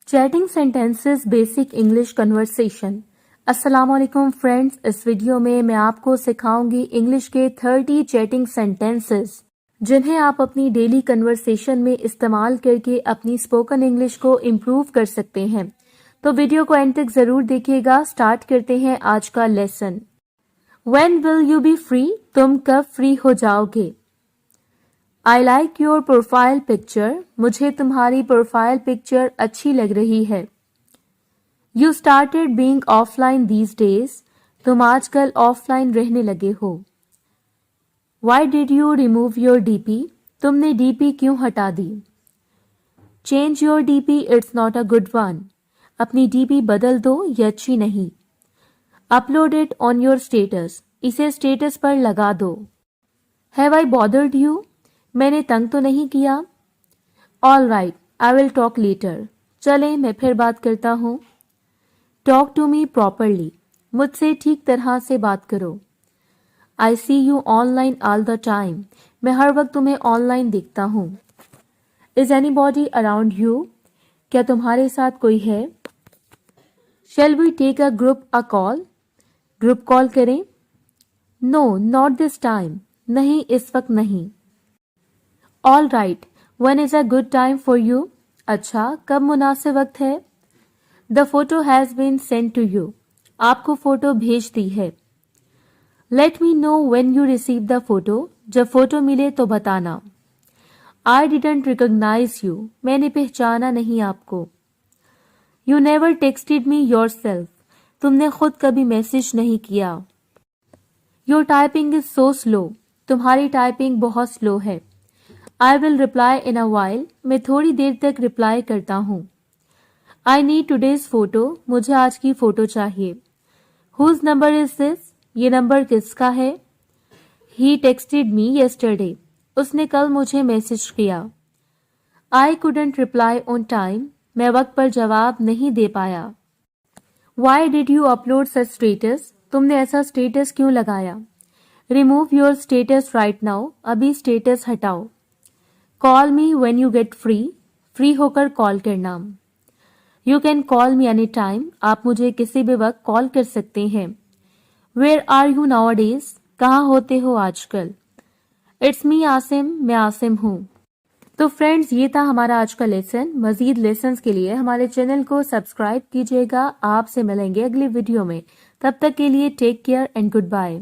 Chatting sentences basic English conversation. अस्सलाम वालेकुम friends, इस वीडियो में मैं आपको सिखाऊंगी इंग्लिश के 30 चैटिंग सेंटेंसेस जिन्हें आप अपनी डेली कन्वर्सेशन में इस्तेमाल करके अपनी स्पोकन इंग्लिश को इम्प्रूव कर सकते हैं। तो वीडियो को एंड तक जरूर देखिएगा। स्टार्ट करते हैं आज का lesson. When will you be free? तुम कब फ्री हो जाओगे? I like your profile picture. मुझे तुम्हारी प्रोफाइल पिक्चर अच्छी लग रही है। You started being offline these days. तुम आजकल ऑफलाइन रहने लगे हो। Why did you remove your DP? तुमने DP क्यों हटा दी? Change your DP. It's not a good one. अपनी DP बदल दो, ये अच्छी नहीं। Upload it on your status. इसे स्टेटस पर लगा दो। Have I bothered you? मैंने तंग तो नहीं किया। All right, I will talk later. चलें, मैं फिर बात करता हूँ। Talk to me properly. मुझसे ठीक तरह से बात करो। I see you online all the time. मैं हर वक्त तुम्हें ऑनलाइन देखता हूँ। Is anybody around you? क्या तुम्हारे साथ कोई है? Shall we take a call? Group call करें? No, not this time. नहीं, इस वक्त नहीं। All right, when is a good time for you? अच्छा, कब मुनासिब वक्त है? The photo has been sent to you. आपको फोटो भेज दी है। Let me know when you receive the photo. जब फोटो मिले तो बताना। I didn't recognize you. मैंने पहचाना नहीं आपको। You never texted me yourself. तुमने खुद कभी मैसेज नहीं किया। Your typing is so slow. तुम्हारी टाइपिंग बहुत स्लो है। I will reply in a while. मैं थोड़ी देर तक रिप्लाई करता हूँ। I need today's photo. मुझे आज की फोटो चाहिए। Whose number is this? ये नंबर किसका है? He texted me yesterday. उसने कल मुझे मैसेज किया। I couldn't reply on time. मैं वक्त पर जवाब नहीं दे पाया। Why did you upload such status? तुमने ऐसा स्टेटस क्यों लगाया? Remove your status right now. अभी स्टेटस हटाओ। Call me when you get free. Free होकर कॉल करना। You can call me anytime. आप मुझे किसी भी वक्त कॉल कर सकते हैं। Where are you nowadays? कहाँ होते हो आजकल? It's me Asim. मैं आसिम हूँ। तो फ्रेंड्स, ये था हमारा आज का लेसन। मजीद लेसन्स के लिए हमारे चैनल को सब्सक्राइब कीजिएगा। आपसे मिलेंगे अगली वीडियो में। तब तक के लिए take care and good bye.